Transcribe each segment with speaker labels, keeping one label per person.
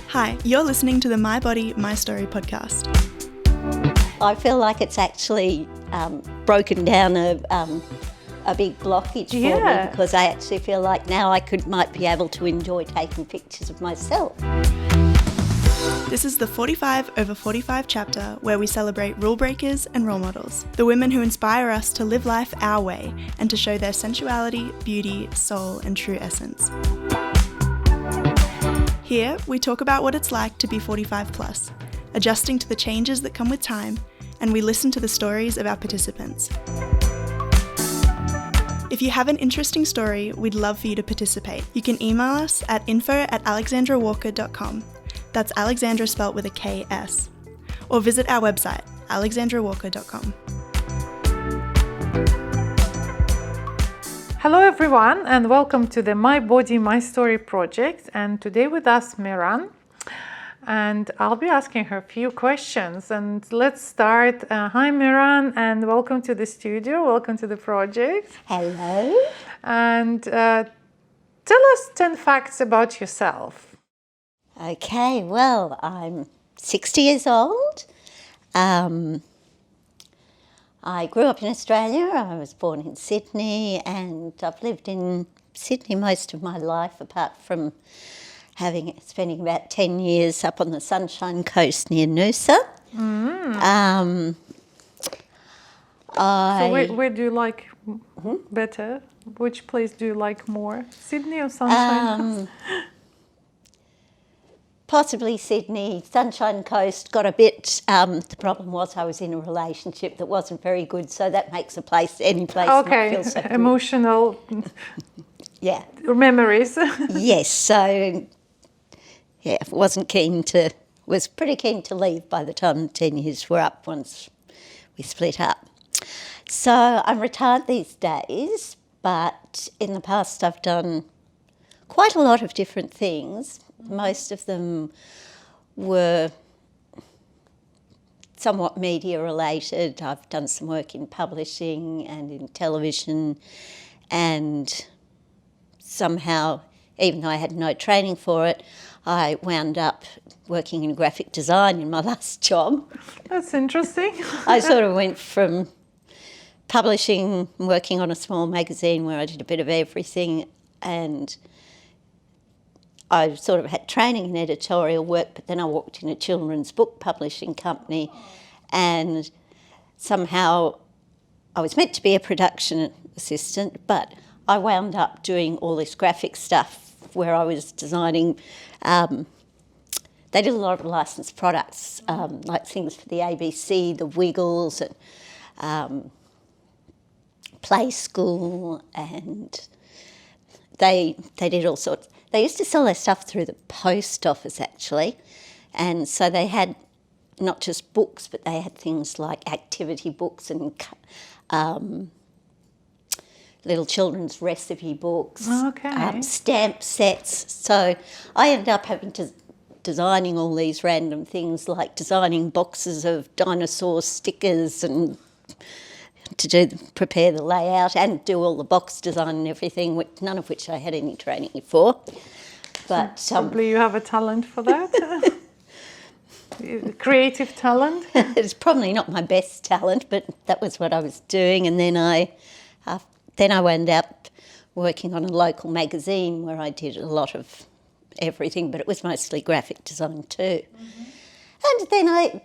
Speaker 1: Hi, you're listening to the My Body, My Story podcast.
Speaker 2: I feel like it's actually broken down a big blockage for me, because I actually feel like now might be able to enjoy taking pictures of myself.
Speaker 1: This is the 45 over 45 chapter where we celebrate rule breakers and role models, the women who inspire us to live life our way and to show their sensuality, beauty, soul, and true essence. Here, we talk about what it's like to be 45 plus, adjusting to the changes that come with time, and we listen to the stories of our participants. If you have an interesting story, we'd love for you to participate. You can email us at info@alexandrawalker.com. That's Alexandra spelt with a K-S. Or visit our website, alexandrawalker.com.
Speaker 3: Hello everyone, and welcome to the My Body, My Story project. And today with us, Meran. And I'll be asking her a few questions. And let's start. Hi Meran, and welcome to the studio. Welcome to the project.
Speaker 2: Hello.
Speaker 3: And tell us 10 facts about yourself.
Speaker 2: Okay, well, I'm 60 years old. I grew up in Australia. I was born in Sydney, and I've lived in Sydney most of my life, apart from spending about 10 years up on the Sunshine Coast near Noosa.
Speaker 3: So where do you like better? Which place do you like more? Sydney or Sunshine Coast?
Speaker 2: Possibly Sydney. Sunshine Coast got a bit, the problem was I was in a relationship that wasn't very good, so that makes any place not feel so good.
Speaker 3: Emotional
Speaker 2: yeah.
Speaker 3: memories.
Speaker 2: Yes, so yeah, was pretty keen to leave by the time 10 years were up once we split up. So I'm retired these days, but in the past I've done quite a lot of different things. Most of them were somewhat media related. I've done some work in publishing and in television, and somehow, even though I had no training for it, I wound up working in graphic design in my last job.
Speaker 3: That's interesting.
Speaker 2: I sort of went from publishing, working on a small magazine where I did a bit of everything, and I sort of had training in editorial work, but then I walked in a children's book publishing company, and somehow I was meant to be a production assistant, but I wound up doing all this graphic stuff where I was designing. They did a lot of licensed products, like things for the ABC, the Wiggles, and Play School, and they did all sorts. They used to sell their stuff through the post office, actually, and so they had not just books, but they had things like activity books and little children's recipe books, stamp sets. So I ended up having to designing all these random things, like designing boxes of dinosaur stickers and to prepare the layout and do all the box design and everything, none of which I had any training for. But
Speaker 3: probably you have a talent for that. Creative talent.
Speaker 2: It's probably not my best talent, but that was what I was doing. And then I wound up working on a local magazine where I did a lot of everything, but it was mostly graphic design too. And then I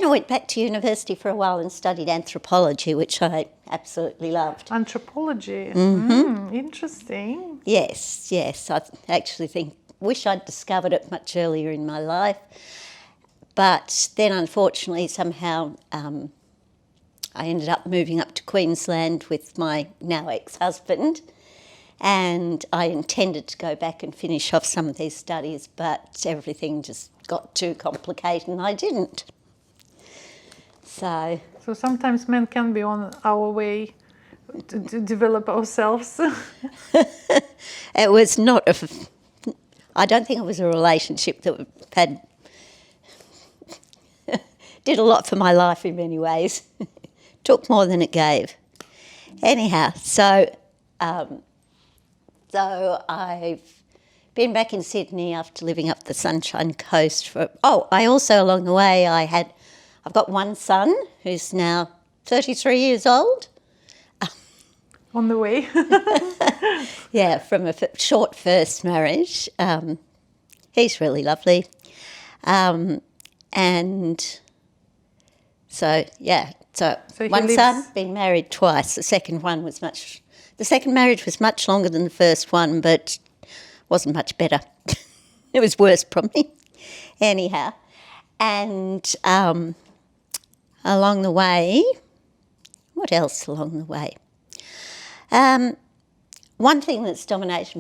Speaker 2: went back to university for a while and studied anthropology, which I absolutely loved.
Speaker 3: Anthropology? Interesting.
Speaker 2: Yes. I actually wish I'd discovered it much earlier in my life. But then, unfortunately, somehow I ended up moving up to Queensland with my now ex-husband, and I intended to go back and finish off some of these studies, but everything just got too complicated and I didn't. So
Speaker 3: sometimes men can be on our way to develop ourselves.
Speaker 2: It was not I don't think it was a relationship that did a lot for my life in many ways. Took more than it gave. Anyhow, so I've been back in Sydney after living up the Sunshine Coast for... Oh, I also, along the way, I've got one son who's now 33 years old.
Speaker 3: On the way.
Speaker 2: Yeah, from a short first marriage. He's really lovely. And so, yeah, so one son, been married twice. The second marriage was much longer than the first one, but wasn't much better. It was worse, probably. Anyhow, and along the way, what else along the way? One thing that's dominated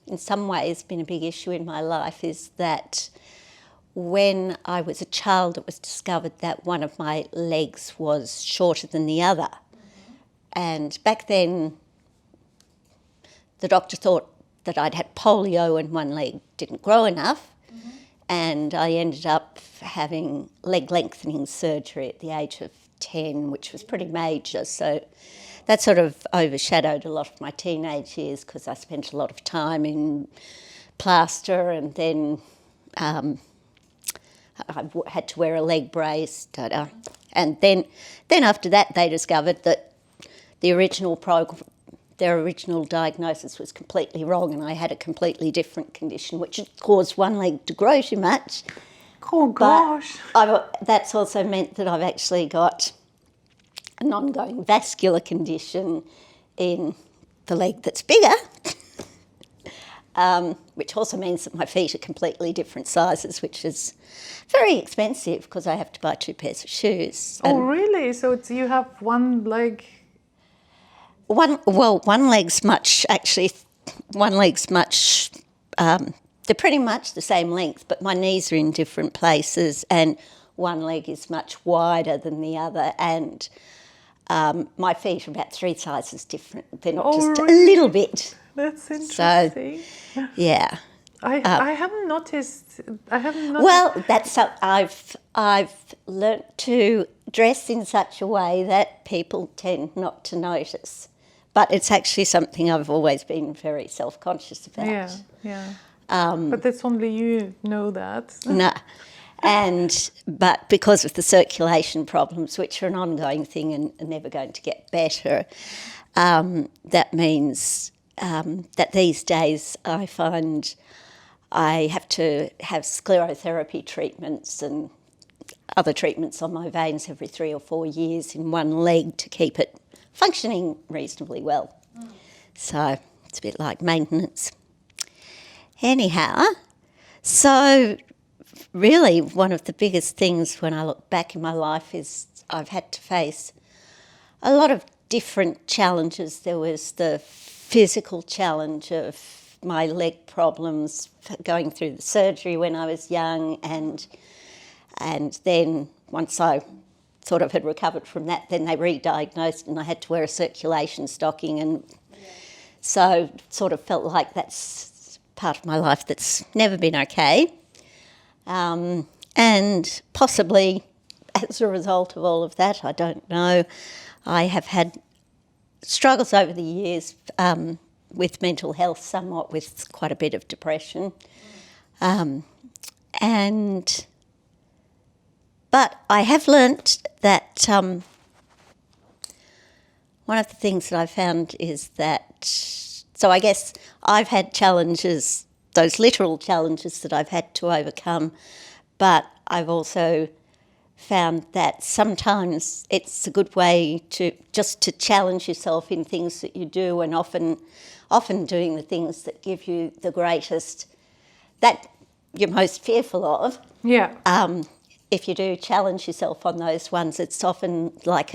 Speaker 2: in some ways, been a big issue in my life is that when I was a child, it was discovered that one of my legs was shorter than the other. Mm-hmm. And back then, the doctor thought that I'd had polio and one leg didn't grow enough. Mm-hmm. And I ended up having leg lengthening surgery at the age of 10, which was pretty major. So that sort of overshadowed a lot of my teenage years because I spent a lot of time in plaster, and then I had to wear a leg brace. And then after that, they discovered that their original diagnosis was completely wrong, and I had a completely different condition, which had caused one leg to grow too much.
Speaker 3: Oh, gosh.
Speaker 2: But that's also meant that I've actually got an ongoing vascular condition in the leg that's bigger, which also means that my feet are completely different sizes, which is very expensive because I have to buy 2 pairs of shoes.
Speaker 3: Oh, really? So you have one leg...
Speaker 2: One leg's much, they're pretty much the same length, but my knees are in different places, and one leg is much wider than the other, and my feet are about 3 sizes different. They're not just
Speaker 3: really?
Speaker 2: A little bit.
Speaker 3: That's interesting.
Speaker 2: So, yeah.
Speaker 3: I haven't noticed.
Speaker 2: Well, I've learnt to dress in such a way that people tend not to notice. But it's actually something I've always been very self-conscious about.
Speaker 3: Yeah. But that's only you know that.
Speaker 2: No. But because of the circulation problems, which are an ongoing thing and are never going to get better, that means that these days I find I have to have sclerotherapy treatments and other treatments on my veins every 3 or 4 years in one leg to keep it functioning reasonably well. So it's a bit like maintenance. Anyhow, so really one of the biggest things when I look back in my life is I've had to face a lot of different challenges. There was the physical challenge of my leg problems, going through the surgery when I was young, and then once I sort of had recovered from that, then they re-diagnosed and I had to wear a circulation stocking, and so sort of felt like that's part of my life that's never been okay. And possibly as a result of all of that, I don't know, I have had struggles over the years with mental health, somewhat with quite a bit of depression. But I have learnt that one of the things that I found is that, so I guess I've had challenges, those literal challenges that I've had to overcome, but I've also found that sometimes it's a good way to just to challenge yourself in things that you do, and often doing the things that give you the greatest, that you're most fearful of.
Speaker 3: Yeah.
Speaker 2: If you do challenge yourself on those ones, it's often like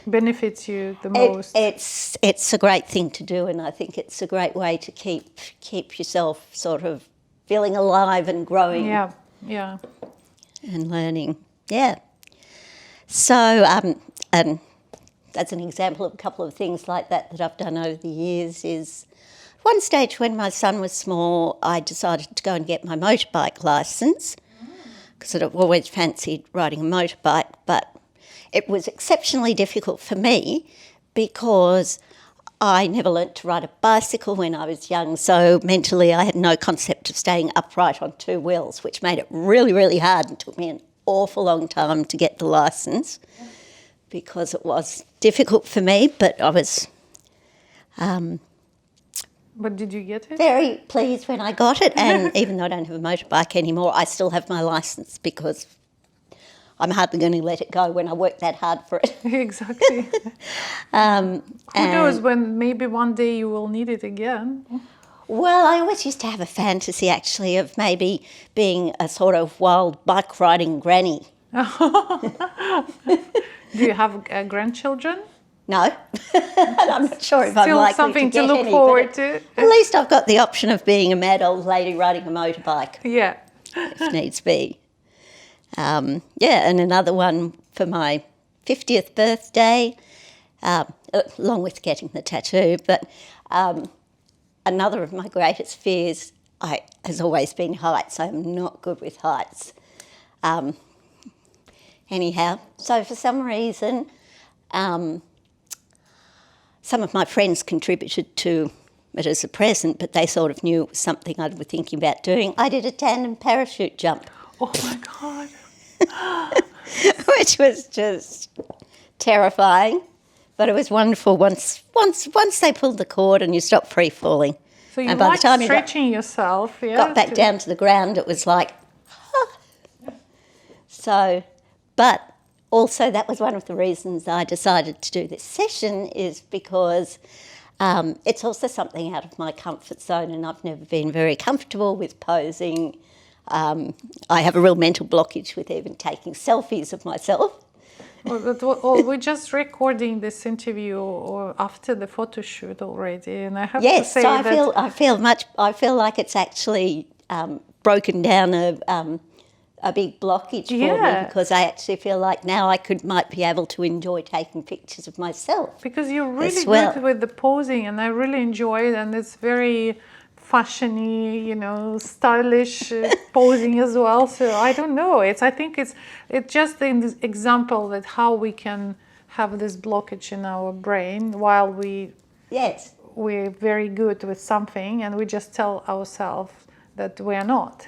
Speaker 3: benefits you the most.
Speaker 2: It's a great thing to do, and I think it's a great way to keep yourself sort of feeling alive and growing.
Speaker 3: Yeah.
Speaker 2: And learning. Yeah. So, and that's an example of a couple of things like that I've done over the years is one stage when my son was small, I decided to go and get my motorbike licence because I'd always fancied riding a motorbike, but it was exceptionally difficult for me because I never learnt to ride a bicycle when I was young, so mentally I had no concept of staying upright on two wheels, which made it really, really hard and took me an awful long time to get the licence because it was difficult for me, but I was
Speaker 3: But did you get it?
Speaker 2: very pleased when I got it, and even though I don't have a motorbike anymore, I still have my licence because I'm hardly going to let it go when I work that hard for it.
Speaker 3: Exactly. Who knows when maybe one day you will need it again.
Speaker 2: Well, I always used to have a fantasy actually of maybe being a sort of wild bike riding granny.
Speaker 3: Do you have grandchildren?
Speaker 2: No, I'm not sure if I'm
Speaker 3: Still
Speaker 2: likely
Speaker 3: something
Speaker 2: to get
Speaker 3: to look
Speaker 2: any,
Speaker 3: forward
Speaker 2: but
Speaker 3: to.
Speaker 2: at least I've got the option of being a mad old lady riding a motorbike
Speaker 3: Yeah.
Speaker 2: if needs be. And another one for my 50th birthday, along with getting the tattoo, but another of my greatest fears has always been heights. I'm not good with heights. Anyhow, so for some reason, some of my friends contributed to it as a present, but they sort of knew it was something I was thinking about doing. I did a tandem parachute jump.
Speaker 3: Oh my God.
Speaker 2: Which was just terrifying, but it was wonderful once they pulled the cord and you stopped free falling.
Speaker 3: So you
Speaker 2: and by
Speaker 3: like
Speaker 2: the time
Speaker 3: stretching yourself, yeah?
Speaker 2: got back down to the ground, it was like, So, but also that was one of the reasons I decided to do this session is because it's also something out of my comfort zone, and I've never been very comfortable with posing. I have a real mental blockage with even taking selfies of myself.
Speaker 3: We're just recording this interview or after the photo shoot already, and I have to
Speaker 2: Yes,
Speaker 3: say
Speaker 2: so
Speaker 3: that
Speaker 2: I feel like it's actually broken down a big blockage for me, because I actually feel like now might be able to enjoy taking pictures of myself.
Speaker 3: because you're really
Speaker 2: as well.
Speaker 3: good with the posing, and I really enjoy it, and it's very fashiony, stylish posing as well. So I don't know. I think it's just an example that how we can have this blockage in our brain while
Speaker 2: Yes.
Speaker 3: we're very good with something, and we just tell ourselves that we're not.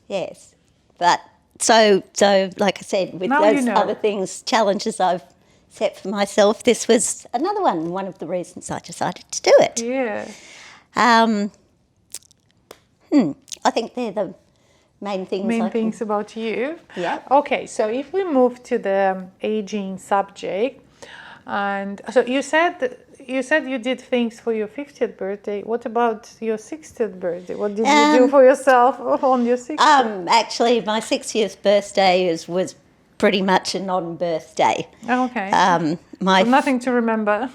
Speaker 2: Yes, but so like I said, with
Speaker 3: Now
Speaker 2: those
Speaker 3: you know.
Speaker 2: other things, challenges I've set for myself, this was another one of the reasons I decided to do it.
Speaker 3: Yeah.
Speaker 2: I think they're the main things.
Speaker 3: Main things about you.
Speaker 2: Yeah.
Speaker 3: Okay, so if we move to the aging subject, and so you said you did things for your 50th birthday. What about your 60th birthday? What did you do for yourself on your 60th?
Speaker 2: Actually, my 60th birthday was pretty much a non-birthday.
Speaker 3: Okay.
Speaker 2: So
Speaker 3: nothing to remember.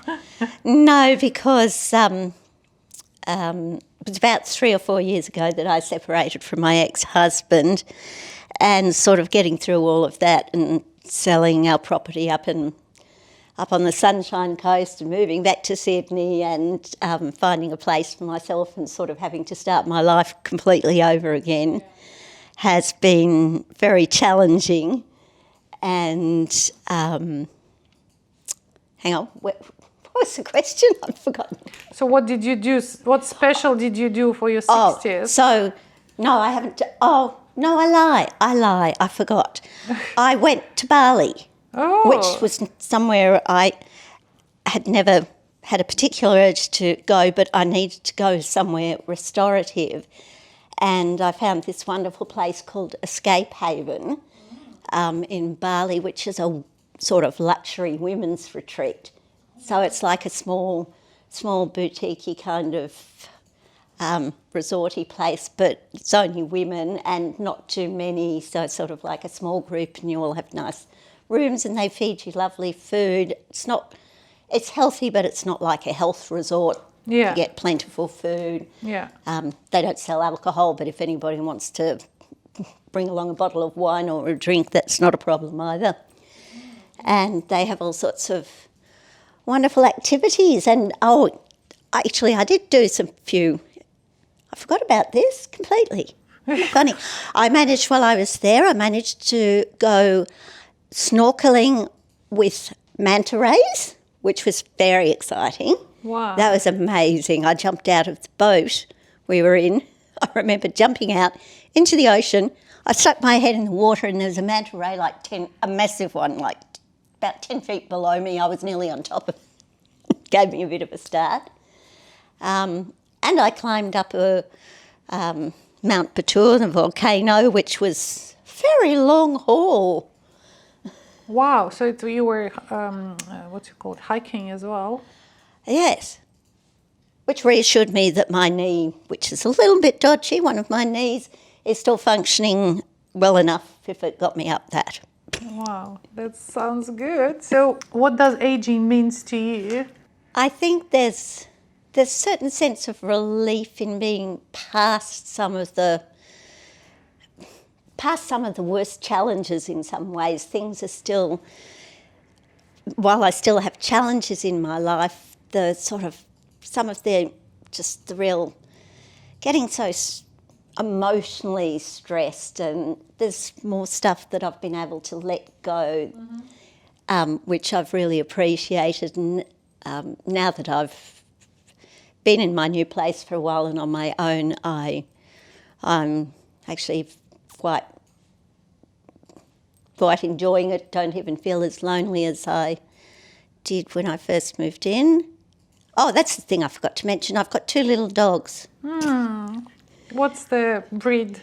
Speaker 2: No, because it was about 3 or 4 years ago that I separated from my ex-husband, and sort of getting through all of that and selling our property up on the Sunshine Coast and moving back to Sydney and finding a place for myself and sort of having to start my life completely over again has been very challenging. And hang on, what was the question? I've forgotten.
Speaker 3: So what did you do? What special did you do for your 60th?
Speaker 2: No, I haven't. No, I lie. I forgot. I went to Bali.
Speaker 3: Oh.
Speaker 2: Which was somewhere I had never had a particular urge to go, but I needed to go somewhere restorative. And I found this wonderful place called Escape Haven in Bali, which is a sort of luxury women's retreat. So it's like a small boutique-y kind of resorty place, but it's only women and not too many, so it's sort of like a small group, and you all have nice rooms and they feed you lovely food. It's healthy, but it's not like a health resort.
Speaker 3: Yeah.
Speaker 2: You get plentiful food.
Speaker 3: Yeah.
Speaker 2: They don't sell alcohol, but if anybody wants to bring along a bottle of wine or a drink, that's not a problem either. And they have all sorts of wonderful activities. And actually I did do I forgot about this completely. Funny. While I was there, I managed to go snorkeling with manta rays, which was very exciting.
Speaker 3: Wow.
Speaker 2: That was amazing. I jumped out of the boat we were in. I remember jumping out into the ocean. I stuck my head in the water and there was a manta ray, a massive one, like about 10 feet below me. I was nearly on top of it. Gave me a bit of a start. And I climbed up Mount Batur, the volcano, which was a very long haul.
Speaker 3: Wow. So you were, hiking as well?
Speaker 2: Yes. Which reassured me that my knee, which is a little bit dodgy, one of my knees, is still functioning well enough if it got me up that.
Speaker 3: Wow, that sounds good. So what does aging means to you?
Speaker 2: I think there's a certain sense of relief in being past some of the worst challenges in some ways. Things are still, while I still have challenges in my life, the real getting so emotionally stressed, and there's more stuff that I've been able to let go, which I've really appreciated. And now that I've been in my new place for a while and on my own, I'm actually quite enjoying it. Don't even feel as lonely as I did when I first moved in. Oh, that's the thing I forgot to mention. I've got 2 little dogs.
Speaker 3: What's the breed?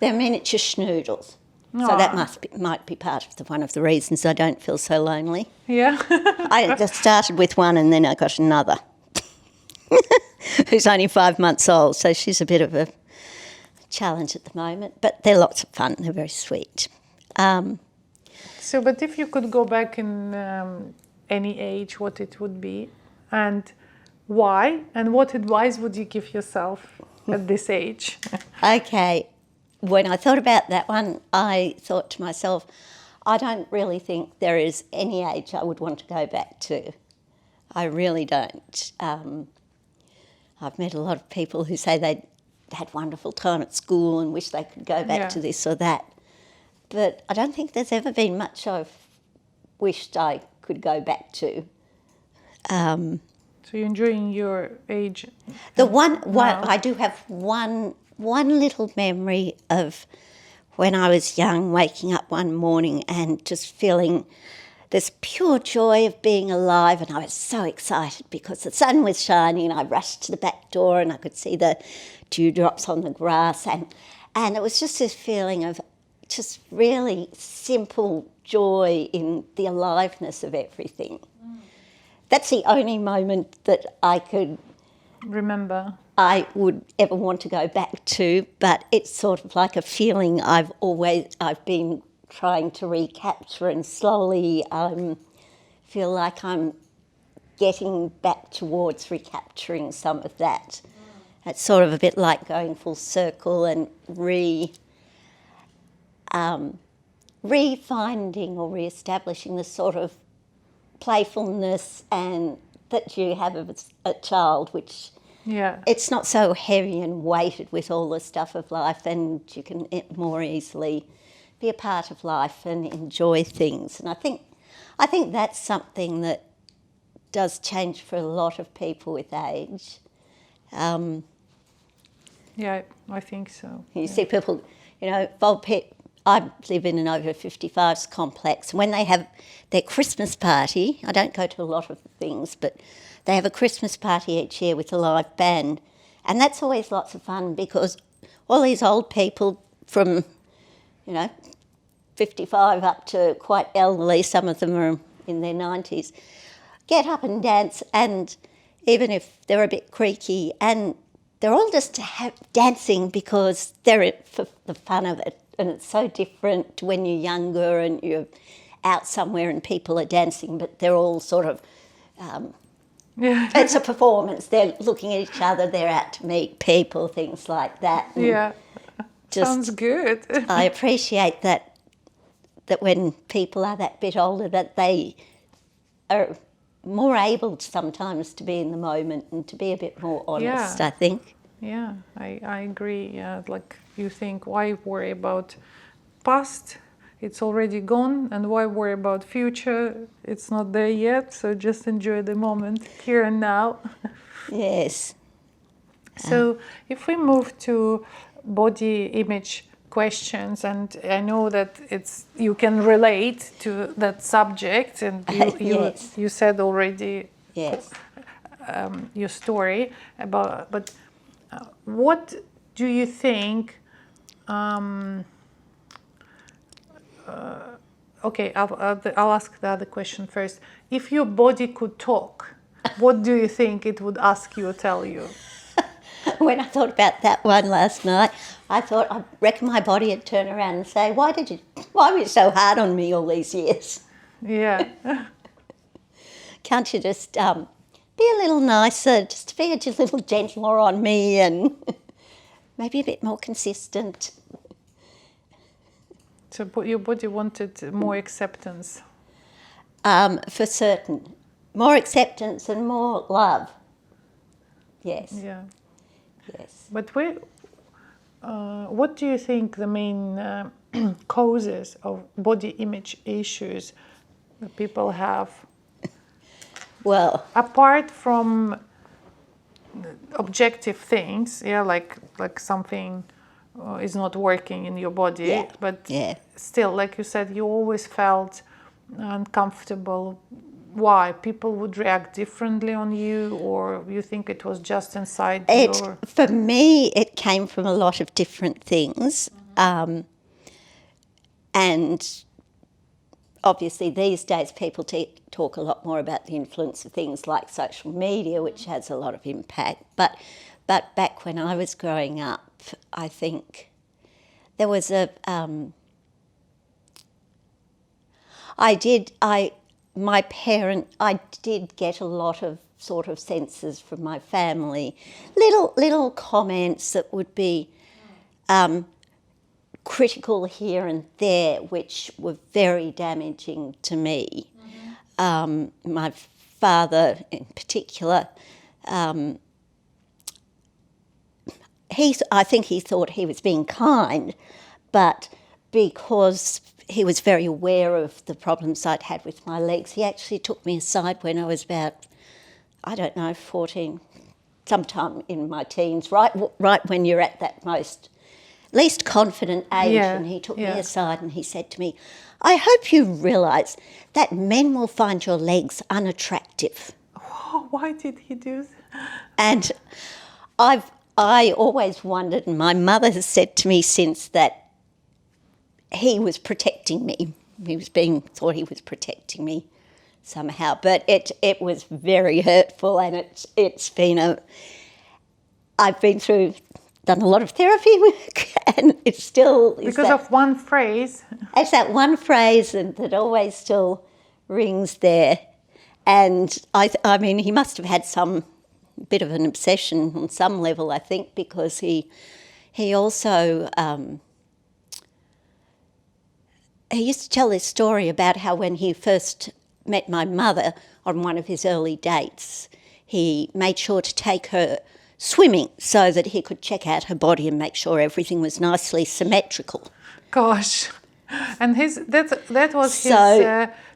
Speaker 2: They're miniature schnoodles. So
Speaker 3: Aw.
Speaker 2: that might be part of one of the reasons I don't feel so lonely.
Speaker 3: Yeah.
Speaker 2: I just started with one and then I got another who's only 5 months old. So she's a bit of a challenge at the moment. But they're lots of fun. They're very sweet.
Speaker 3: But if you could go back in any age, what it would be, and why, and what advice would you give yourself at this age?
Speaker 2: Okay. When I thought about that one, I thought to myself, I don't really think there is any age I would want to go back to. I really don't. I've met a lot of people who say they had a wonderful time at school and wish they could go back to this or that. But I don't think there's ever been much I've wished I could go back to.
Speaker 3: So you're enjoying your age?
Speaker 2: I do have one little memory of when I was young, waking up one morning and just feeling this pure joy of being alive, and I was so excited because the sun was shining and I rushed to the back door and I could see the dewdrops on the grass, and it was just this feeling of just really simple joy in the aliveness of everything. That's the only moment that I would ever want to go back to, but it's sort of like a feeling I've been trying to recapture, and slowly feel like I'm getting back towards recapturing some of that. It's sort of a bit like going full circle and refinding or re-establishing the sort of playfulness and that you have as a child, which it's not so heavy and weighted with all the stuff of life, and you can more easily be a part of life and enjoy things. And I think that's something that does change for a lot of people with age.
Speaker 3: Yeah, I think so.
Speaker 2: You see people, I live in an over 55s complex. When they have their Christmas party, I don't go to a lot of things, but they have a Christmas party each year with a live band. And that's always lots of fun because all these old people from, 55 up to quite elderly, some of them are in their 90s, get up and dance, and even if they're a bit creaky, and they're all just dancing because they're for the fun of it. And it's so different when you're younger and you're out somewhere and people are dancing, but they're all sort of, it's a performance. They're looking at each other, they're out to meet people, things like that. And
Speaker 3: sounds good.
Speaker 2: I appreciate that when people are that bit older, that they are more able sometimes to be in the moment and to be a bit more honest, I think.
Speaker 3: Yeah, I agree. Yeah, like you think, why worry about past it's already gone, and why worry about future? It's not there yet, so just enjoy the moment here and now.
Speaker 2: Yes.
Speaker 3: So if we move to body image questions, and I know that you can relate to that subject, and
Speaker 2: Yes.
Speaker 3: you said already
Speaker 2: Yes.
Speaker 3: your story about, but what do you think? Okay, I'll ask the other question first. If your body could talk, what do you think it would ask you or tell you?
Speaker 2: When I thought about that one last night, I thought, I reckon my body would turn around and say, why were you so hard on me all these years?
Speaker 3: Yeah.
Speaker 2: Can't you just be a little nicer, just be a little gentler on me, and maybe a bit more consistent?
Speaker 3: So your body wanted more acceptance.
Speaker 2: For certain. More acceptance and more love. Yes.
Speaker 3: Yeah.
Speaker 2: Yes.
Speaker 3: But what do you think the main causes of body image issues that people have?
Speaker 2: Well,
Speaker 3: Apart from objective things, yeah, like something is not working in your body,
Speaker 2: Yeah.
Speaker 3: but
Speaker 2: Yeah.
Speaker 3: still, like you said, you always felt uncomfortable. Why? People would react differently on you, or you think it was just inside your...
Speaker 2: For me, it came from a lot of different things. And obviously these days people talk a lot more about the influence of things like social media, which has a lot of impact. But back when I was growing up, I think there was I did get a lot of sort of senses from my family, little comments that would be critical here and there, which were very damaging to me. My father in particular, I think he thought he was being kind, but because he was very aware of the problems I'd had with my legs, he actually took me aside when I was about, 14, sometime in my teens, right when you're at that least confident age,
Speaker 3: Yeah,
Speaker 2: and he took
Speaker 3: yeah.
Speaker 2: me aside and he said to me, I hope you realise that men will find your legs unattractive.
Speaker 3: Oh, why did he do that?
Speaker 2: And I always wondered, and my mother has said to me since, that he was protecting me. Thought he was protecting me somehow. But it was very hurtful, and it's been I've done a lot of therapy work, and it still is
Speaker 3: Because of one phrase.
Speaker 2: it's that one phrase that always still rings there. And I mean, he must have had some bit of an obsession on some level, I think, because he also he used to tell this story about how when he first met my mother on one of his early dates, he made sure to take her swimming so that he could check out her body and make sure everything was nicely symmetrical.
Speaker 3: Gosh. And that was his...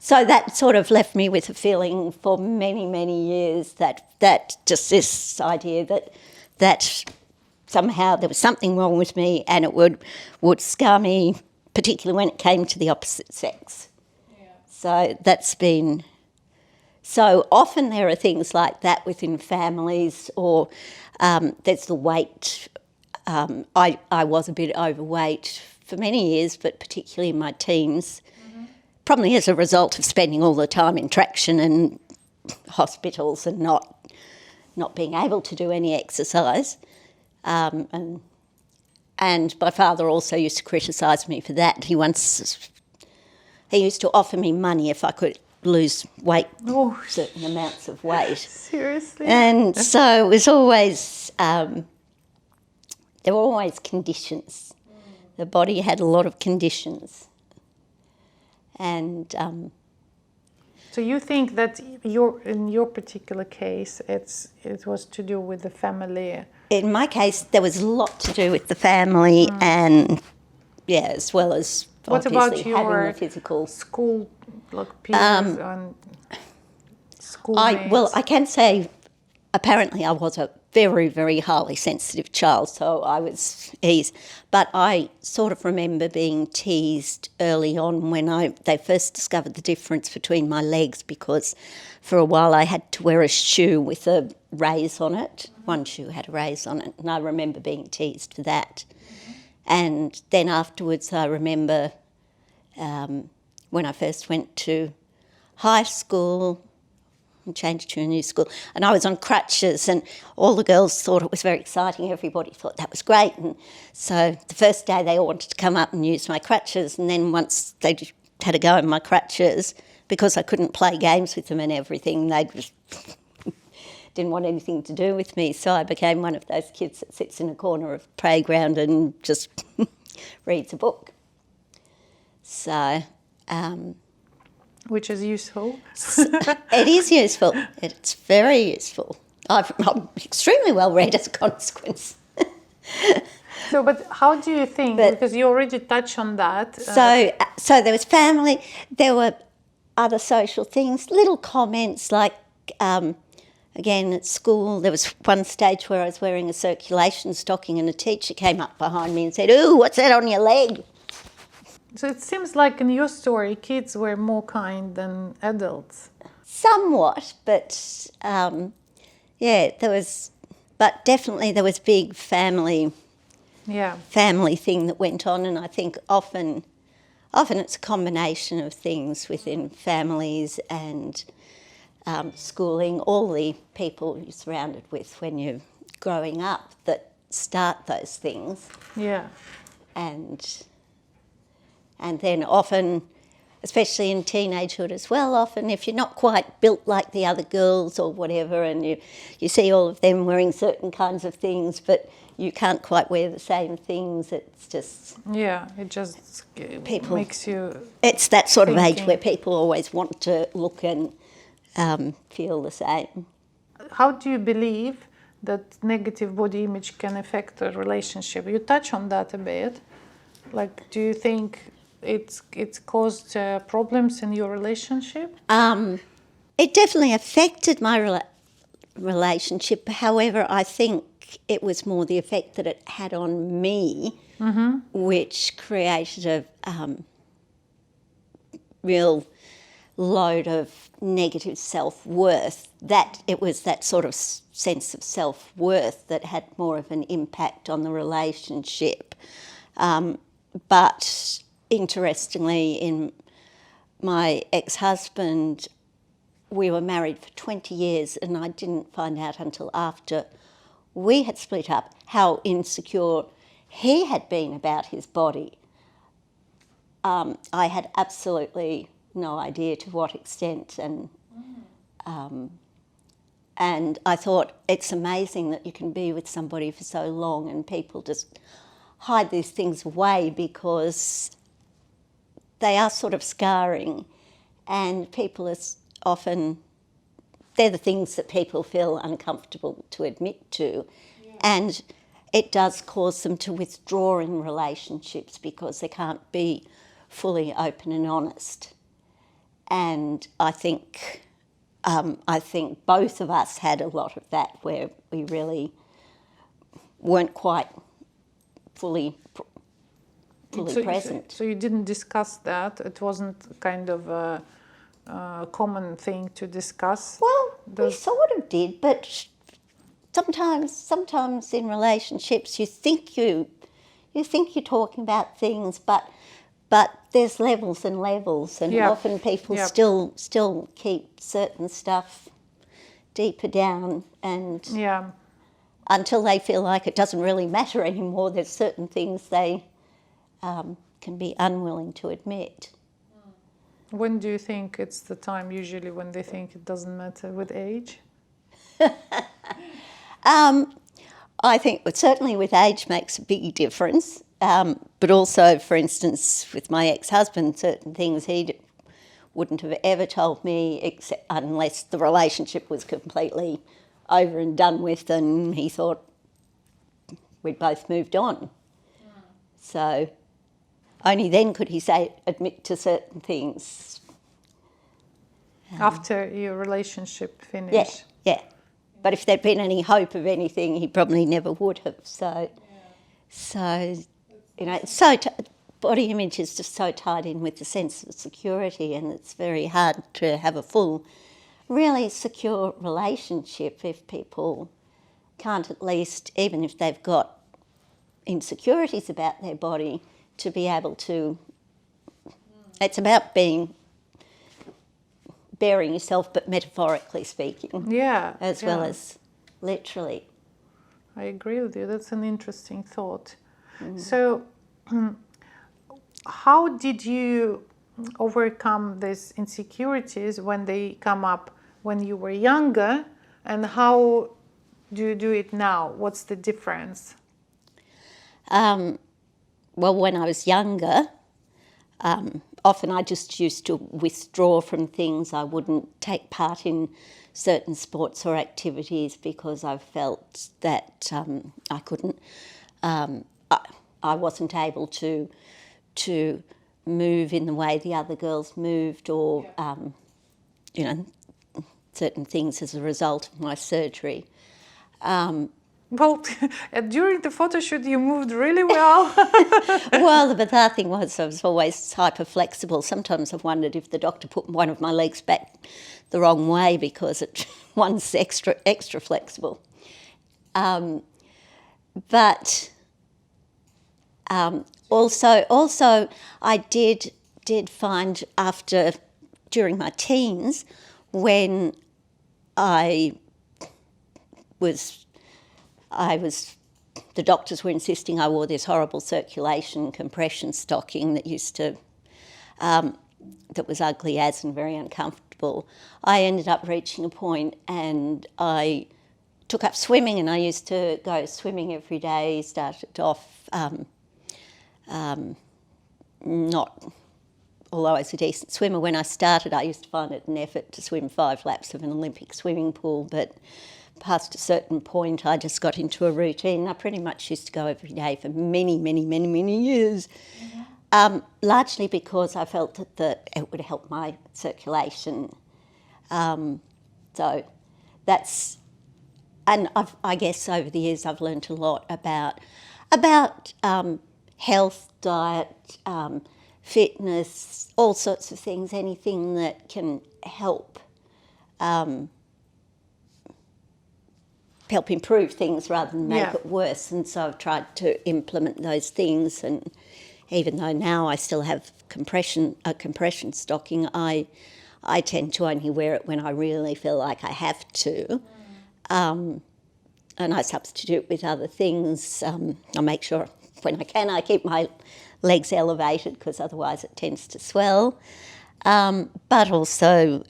Speaker 2: So that sort of left me with a feeling for many, many years that just this idea that somehow there was something wrong with me, and it would scar me, particularly when it came to the opposite sex. Yeah. So that's been... So often there are things like that within families, or there's the weight. I was a bit overweight for many years, but particularly in my teens, probably as a result of spending all the time in traction and hospitals and not being able to do any exercise. And my father also used to criticise me for that. He used to offer me money if I could lose weight, certain amounts of weight.
Speaker 3: Seriously?
Speaker 2: And so it was always, there were always conditions. The body had a lot of conditions. And
Speaker 3: so you think that in your particular case, it was to do with the family?
Speaker 2: In my case, there was a lot to do with the family, and as well as
Speaker 3: What
Speaker 2: obviously
Speaker 3: about your
Speaker 2: having the physical.
Speaker 3: school, like peers and schoolmates?
Speaker 2: Well, I can say apparently I was a very, very highly sensitive child, so I was eased. But I sort of remember being teased early on when they first discovered the difference between my legs, because for a while I had to wear a shoe with a raise on it. One shoe had a raise on it, and I remember being teased for that. And then afterwards I remember when I first went to high school, and changed to a new school, and I was on crutches, and all the girls thought it was very exciting. Everybody thought that was great, and so the first day they all wanted to come up and use my crutches, and then once they had a go at my crutches, because I couldn't play games with them and everything, they just didn't want anything to do with me. So I became one of those kids that sits in a corner of the playground and just reads a book. So
Speaker 3: which is useful.
Speaker 2: it is useful. It's very useful. I'm extremely well read as a consequence.
Speaker 3: So, but how do you think, because you already touched on that.
Speaker 2: So there was family, there were other social things, little comments like, again, at school, there was one stage where I was wearing a circulation stocking and a teacher came up behind me and said, "Ooh, what's that on your leg?"
Speaker 3: So it seems like in your story, kids were more kind than adults.
Speaker 2: Somewhat, but but definitely there was big family thing that went on, and I think often it's a combination of things within families and schooling, all the people you're surrounded with when you're growing up that start those things.
Speaker 3: Yeah.
Speaker 2: And then often, especially in teenagehood as well, often if you're not quite built like the other girls or whatever, and you see all of them wearing certain kinds of things, but you can't quite wear the same things, it's just...
Speaker 3: Yeah, it just makes you...
Speaker 2: It's that sort of age where people always want to look and feel the same.
Speaker 3: How do you believe that negative body image can affect a relationship? You touch on that a bit. Like, do you think it's caused problems in your relationship?
Speaker 2: It definitely affected my relationship. However, I think it was more the effect that it had on me, which created a real load of negative self-worth. That it was that sort of sense of self-worth that had more of an impact on the relationship. But interestingly, in my ex-husband, we were married for 20 years, and I didn't find out until after we had split up how insecure he had been about his body. I had absolutely no idea to what extent, and I thought it's amazing that you can be with somebody for so long and people just hide these things away because they are sort of scarring, and people are often, they're the things that people feel uncomfortable to admit to, and it does cause them to withdraw in relationships because they can't be fully open and honest. And I think both of us had a lot of that, where we really weren't quite fully present.
Speaker 3: So you didn't discuss that? It wasn't kind of a common thing to discuss?
Speaker 2: Well, we sort of did, but sometimes in relationships you think you're talking about things, but there's levels and levels, and often people still keep certain stuff deeper down, and until they feel like it doesn't really matter anymore, there's certain things they can be unwilling to admit.
Speaker 3: When do you think it's the time usually when they think it doesn't matter? With age?
Speaker 2: I think certainly with age makes a big difference, but also, for instance, with my ex-husband, certain things he wouldn't have ever told me except unless the relationship was completely over and done with and he thought we'd both moved on. So only then could he admit to certain things.
Speaker 3: After your relationship
Speaker 2: Yeah,
Speaker 3: finished.
Speaker 2: yeah. But if there'd been any hope of anything, he probably never would have. So you know, it's body image is just so tied in with the sense of security, and it's very hard to have a full, really secure relationship if people can't, at least, even if they've got insecurities about their body, to be able to. It's about bearing yourself, but metaphorically speaking.
Speaker 3: Yeah.
Speaker 2: As well as literally.
Speaker 3: I agree with you. That's an interesting thought. So, how did you overcome these insecurities when they come up when you were younger, and how do you do it now? What's the difference?
Speaker 2: Well, when I was younger, often I just used to withdraw from things. I wouldn't take part in certain sports or activities because I felt that I couldn't. I wasn't able to move in the way the other girls moved, or you know, certain things as a result of my surgery.
Speaker 3: Well, during the photo shoot, you moved really well.
Speaker 2: Well, the bizarre thing was I was always hyper-flexible. Sometimes I've wondered if the doctor put one of my legs back the wrong way because one's extra flexible. But also I did find during my teens, when the doctors were insisting I wore this horrible circulation compression stocking that that was ugly as and very uncomfortable. I ended up reaching a point and I took up swimming, and I used to go swimming every day. Started off not, although I was a decent swimmer when I started, I used to find it an effort to swim 5 laps of an Olympic swimming pool, but past a certain point, I just got into a routine. I pretty much used to go every day for many, many, many, many years, largely because I felt that it would help my circulation. So that's, and I guess over the years I've learnt a lot about health, diet, fitness, all sorts of things, anything that can help improve things rather than make it worse. And so I've tried to implement those things, and even though now I still have a compression stocking, I tend to only wear it when I really feel like I have to. And I substitute with other things. I make sure when I can I keep my legs elevated because otherwise it tends to swell. But also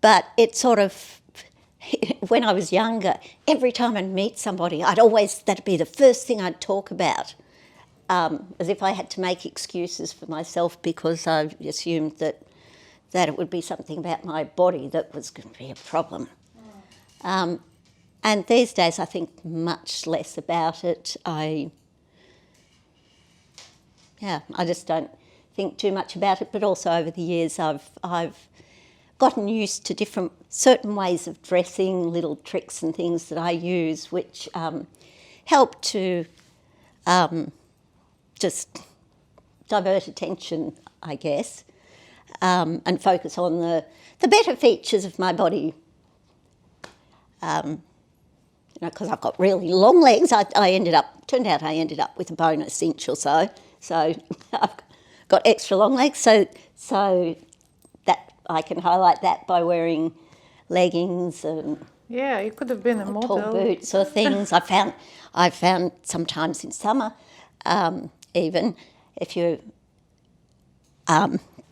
Speaker 2: but it sort of, when I was younger, every time I'd meet somebody, that'd be the first thing I'd talk about, as if I had to make excuses for myself because I assumed that it would be something about my body that was going to be a problem. And these days I think much less about it. I just don't think too much about it, but also over the years I've gotten used to certain ways of dressing, little tricks and things that I use, which help to just divert attention, I guess, and focus on the better features of my body. Because I've got really long legs, turned out I ended up with a bonus inch or so. So I've got extra long legs, so that I can highlight that by wearing leggings and
Speaker 3: you could have been a model.
Speaker 2: Tall boots or things. I found sometimes in summer, even if you,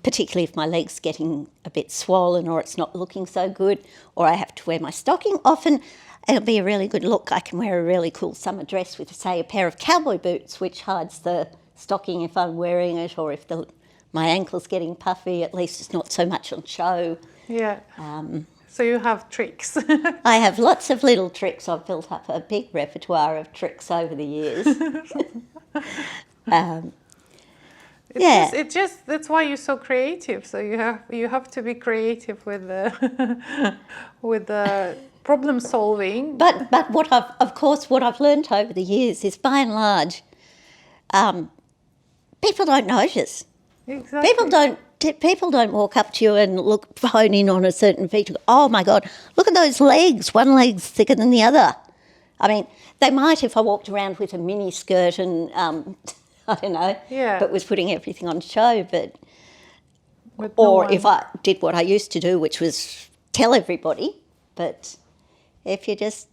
Speaker 2: particularly if my leg's getting a bit swollen or it's not looking so good, or I have to wear my stocking, often it'll be a really good look. I can wear a really cool summer dress with, say, a pair of cowboy boots, which hides the stocking if I'm wearing it, or if my ankle's getting puffy, at least it's not so much on show.
Speaker 3: Yeah. So you have tricks.
Speaker 2: I have lots of little tricks. I've built up a big repertoire of tricks over the years. Yeah.
Speaker 3: It just that's why you're so creative. So you have to be creative with the with the problem solving.
Speaker 2: But what I've learnt over the years is, by and large, people don't notice.
Speaker 3: Exactly.
Speaker 2: People don't walk up to you and hone in on a certain feature. Oh my God, look at those legs. One leg's thicker than the other. I mean, they might if I walked around with a mini skirt and I don't know, but was putting everything on show. But if I did what I used to do, which was tell everybody. But if you just,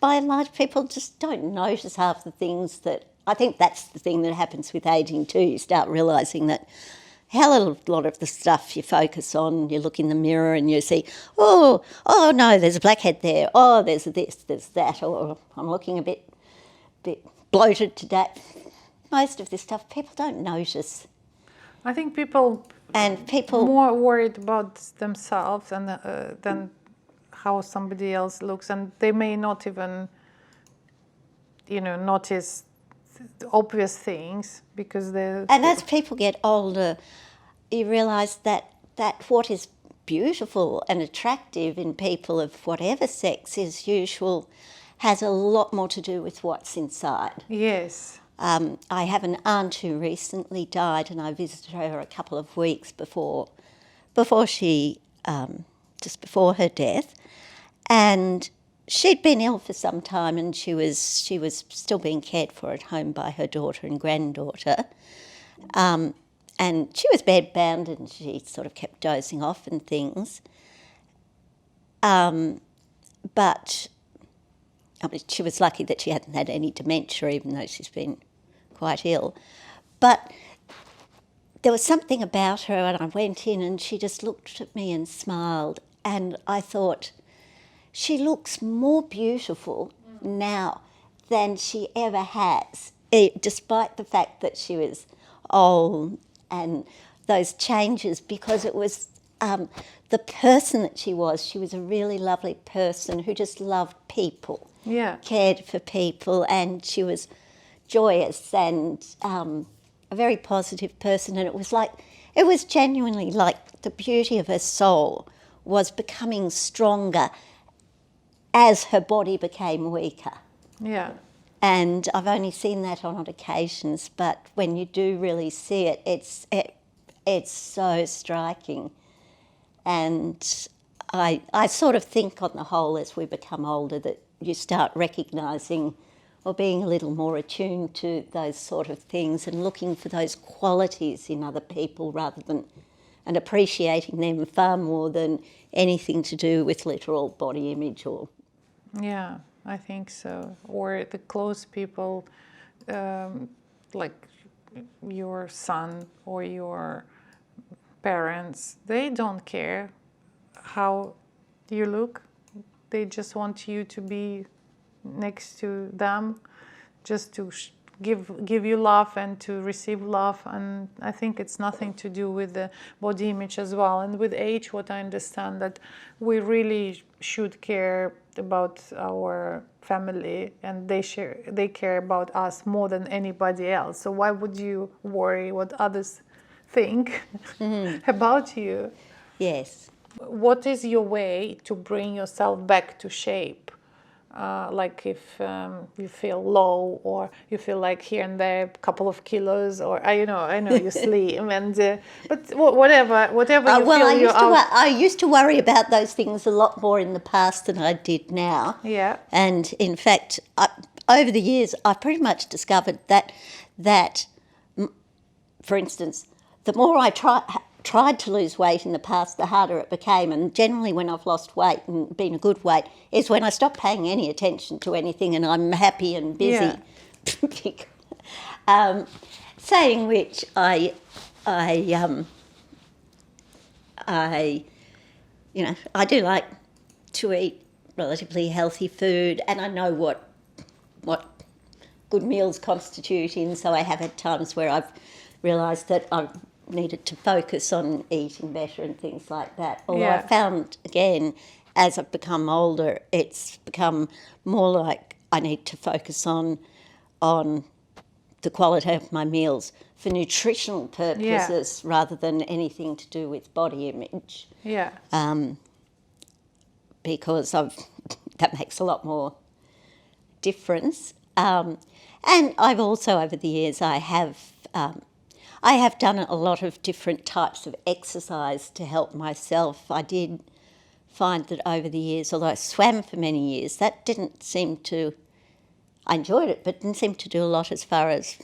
Speaker 2: by and large, people just don't notice half the things that. I think that's the thing that happens with ageing too. You start realising that hell of a lot of the stuff you focus on, you look in the mirror and you see, oh no, there's a blackhead there. Oh, there's this, there's that. Or I'm looking a bit bloated today. Most of this stuff people don't notice.
Speaker 3: I think people more worried about themselves and than how somebody else looks, and they may not even, notice the obvious things because they're.
Speaker 2: And as people get older, you realise that what is beautiful and attractive in people of whatever sex is usual has a lot more to do with what's inside.
Speaker 3: Yes.
Speaker 2: I have an aunt who recently died, and I visited her a couple of weeks before she, just before her death, and she'd been ill for some time, and she was still being cared for at home by her daughter and granddaughter, and she was bedbound, and she sort of kept dozing off and things, but. I mean, she was lucky that she hadn't had any dementia, even though she's been quite ill. But there was something about her, and I went in and she just looked at me and smiled. And I thought, she looks more beautiful now than she ever has, despite the fact that she was old and those changes, because it was the person that she was. She was a really lovely person who just loved people.
Speaker 3: Yeah.
Speaker 2: Cared for people, and she was joyous and a very positive person, and it was genuinely like the beauty of her soul was becoming stronger as her body became weaker.
Speaker 3: Yeah.
Speaker 2: And I've only seen that on occasions, but when you do really see it, it's so striking. And I sort of think on the whole, as we become older, that you start recognising or being a little more attuned to those sort of things and looking for those qualities in other people and appreciating them far more than anything to do with literal body image or.
Speaker 3: Yeah, I think so. Or the close people, like your son or your parents, they don't care how you look. They just want you to be next to them, just to give you love and to receive love. And I think it's nothing to do with the body image as well. And with age, what I understand, that we really should care about our family, and they care about us more than anybody else. So why would you worry what others think about you?
Speaker 2: Yes.
Speaker 3: What is your way to bring yourself back to shape? Like if you feel low, or you feel like here and there a couple of kilos, or I know you're slim, and but whatever you feel.
Speaker 2: I used to worry about those things a lot more in the past than I did now.
Speaker 3: Yeah.
Speaker 2: And in fact, over the years, I've pretty much discovered that, for instance, the more I tried to lose weight in the past, the harder it became. And generally when I've lost weight and been a good weight is when I stop paying any attention to anything and I'm happy and busy. Yeah. Saying which, I do like to eat relatively healthy food, and I know what good meals constitute in, so I have had times where I've realised that needed to focus on eating better and things like that. Although I
Speaker 3: Yeah.
Speaker 2: found, again, as I've become older, it's become more like I need to focus on the quality of my meals for nutritional purposes rather than anything to do with body image,
Speaker 3: Yeah.
Speaker 2: because that makes a lot more difference. And I've also, over the years, I have done a lot of different types of exercise to help myself. I did find that over the years, although I swam for many years, that didn't seem to, I enjoyed it, but didn't seem to do a lot as far as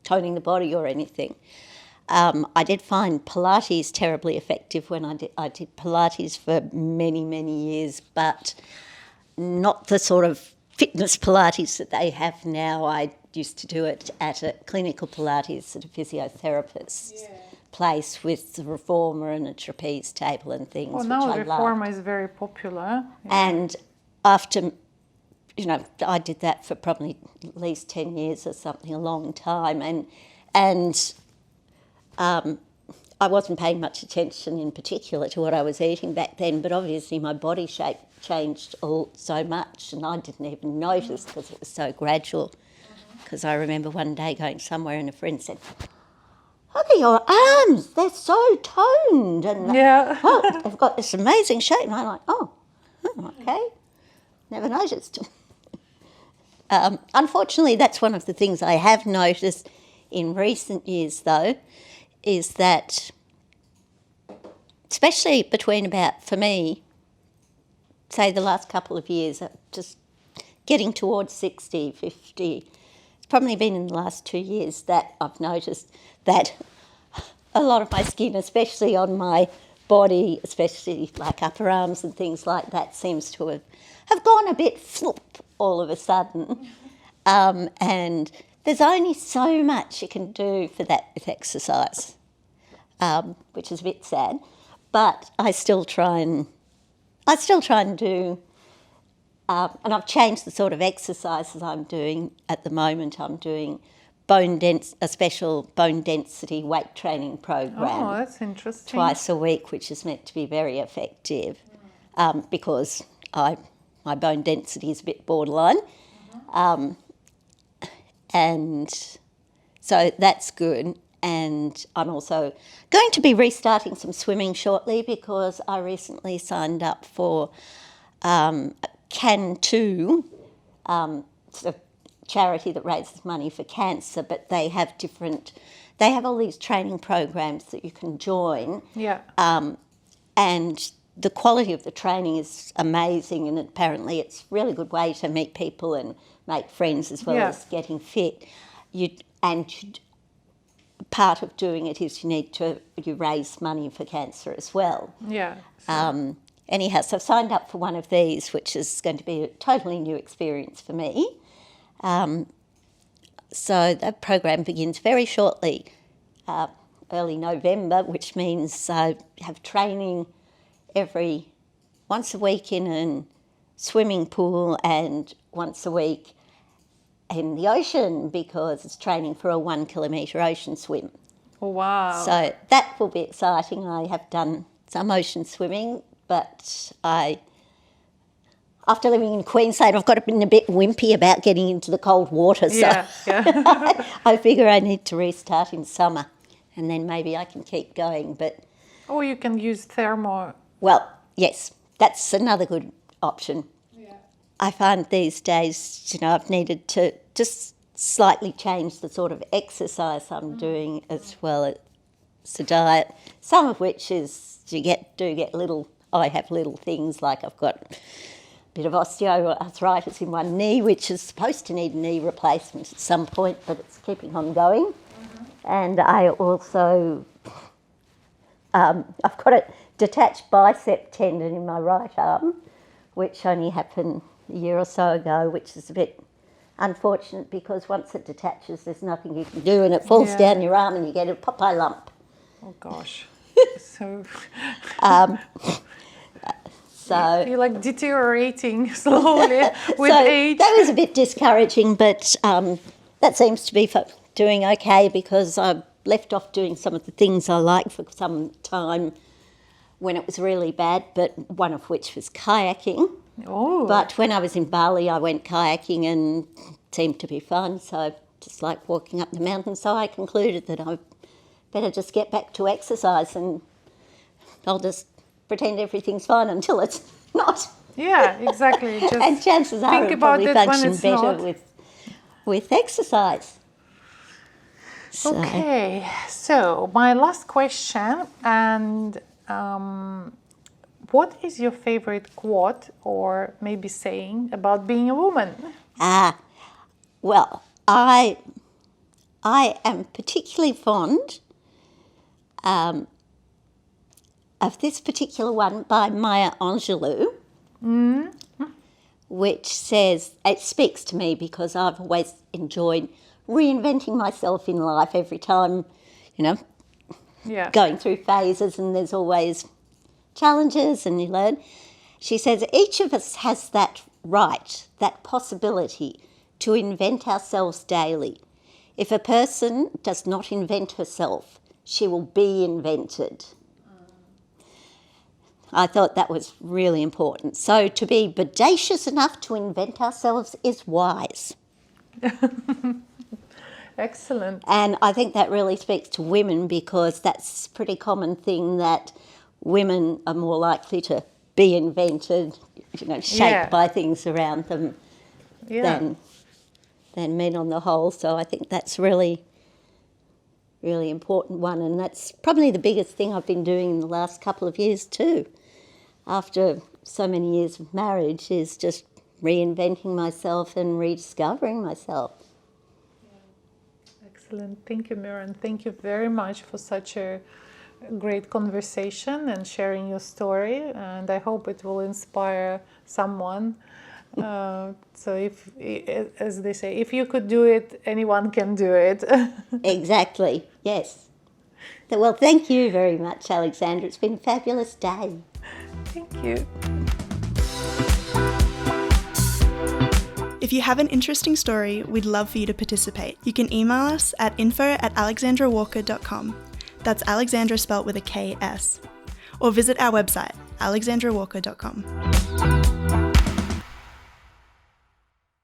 Speaker 2: toning the body or anything. I did find Pilates terribly effective when I did Pilates for many, many years, but not the sort of fitness Pilates that they have now. I used to do it at a clinical Pilates at a physiotherapist's place with the reformer and a trapeze table and things,
Speaker 3: Well,
Speaker 2: which
Speaker 3: now
Speaker 2: I
Speaker 3: reformer
Speaker 2: loved.
Speaker 3: is very popular.
Speaker 2: And after, I did that for probably at least 10 years or something, a long time, and I wasn't paying much attention in particular to what I was eating back then, but obviously my body shape changed so much, and I didn't even notice because it was so gradual. Because I remember one day going somewhere and a friend said, "Look at your arms, they're so toned, and
Speaker 3: Yeah.
Speaker 2: oh, they've got this amazing shape." And I'm like, oh, okay, never noticed. Unfortunately, that's one of the things I have noticed in recent years, though, is that, especially between about, for me, say the last couple of years, just getting towards 60, 50, it's probably been in the last 2 years that I've noticed that a lot of my skin, especially on my body, especially like upper arms and things like that, seems to have gone a bit flop all of a sudden. And there's only so much you can do for that with exercise, which is a bit sad. But I still try and do, and I've changed the sort of exercises I'm doing at the moment. I'm doing a special bone density weight training program.
Speaker 3: Oh, that's interesting.
Speaker 2: Twice a week, which is meant to be very effective, because my bone density is a bit borderline. And so that's good. And I'm also going to be restarting some swimming shortly because I recently signed up for CAN2, it's a charity that raises money for cancer, but they have all these training programs that you can join.
Speaker 3: Yeah.
Speaker 2: And the quality of the training is amazing, and apparently it's a really good way to meet people and make friends as well as getting fit. Part of doing it is you raise money for cancer as well.
Speaker 3: Yeah.
Speaker 2: Anyhow, so I've signed up for one of these, which is going to be a totally new experience for me. So that program begins very shortly, early November, which means I have training once a week in a swimming pool and once a week in the ocean, because it's training for a 1 kilometre ocean swim.
Speaker 3: Oh, wow.
Speaker 2: So that will be exciting. I have done some ocean swimming, but after living in Queensland, I've been a bit wimpy about getting into the cold water. So I figure I need to restart in summer, and then maybe I can keep going. But
Speaker 3: or you can use thermo.
Speaker 2: Well, yes, that's another good option.
Speaker 3: Yeah.
Speaker 2: I find these days, I've needed to just slightly change the sort of exercise I'm doing as well as the diet, some of which is I have little things like I've got a bit of osteoarthritis in one knee, which is supposed to need a knee replacement at some point, but it's keeping on going. Mm-hmm. And I also, I've got a detached bicep tendon in my right arm, which only happened a year or so ago, which is a bit unfortunate because once it detaches, there's nothing you can do, and it falls down your arm and you get a Popeye lump.
Speaker 3: Oh, gosh. So you're like deteriorating slowly with age.
Speaker 2: That was a bit discouraging, but that seems to be doing okay because left off doing some of the things I liked for some time when it was really bad, but one of which was kayaking.
Speaker 3: Oh.
Speaker 2: But when I was in Bali, I went kayaking and it seemed to be fun, so I just like walking up the mountain. So I concluded that I better just get back to exercise, and I'll just pretend everything's fine until it's not.
Speaker 3: Yeah, exactly. Just
Speaker 2: And chances are
Speaker 3: think
Speaker 2: it'll
Speaker 3: about
Speaker 2: probably
Speaker 3: it when
Speaker 2: function
Speaker 3: it's
Speaker 2: better
Speaker 3: not.
Speaker 2: with exercise. So,
Speaker 3: Okay, so my last question, and what is your favorite quote or maybe saying about being a woman?
Speaker 2: well, I am particularly fond of this particular one by Maya Angelou, which says, it speaks to me because I've always enjoyed reinventing myself in life every time,
Speaker 3: Yeah.
Speaker 2: going through phases, and there's always challenges and you learn. She says, each of us has that right, that possibility to invent ourselves daily. If a person does not invent herself, she will be invented. I thought that was really important. So to be bodacious enough to invent ourselves is wise.
Speaker 3: Excellent.
Speaker 2: And I think that really speaks to women, because that's a pretty common thing, that women are more likely to be invented, shaped
Speaker 3: Yeah.
Speaker 2: by things around them
Speaker 3: Yeah.
Speaker 2: than men on the whole. So I think that's really, really important one. And that's probably the biggest thing I've been doing in the last couple of years too, after so many years of marriage, is just reinventing myself and rediscovering myself.
Speaker 3: Excellent. Thank you, Meran. Thank you very much for such a great conversation and sharing your story. And I hope it will inspire someone. So if, as they say, if you could do it, anyone can do it.
Speaker 2: Exactly, yes. So, well, thank you very much, Alexandra. It's been a fabulous day.
Speaker 3: Thank you.
Speaker 1: If you have an interesting story, we'd love for you to participate. You can email us at info@alexandrawalker.com. That's Alexandra spelt with a KS. Or visit our website, alexandrawalker.com.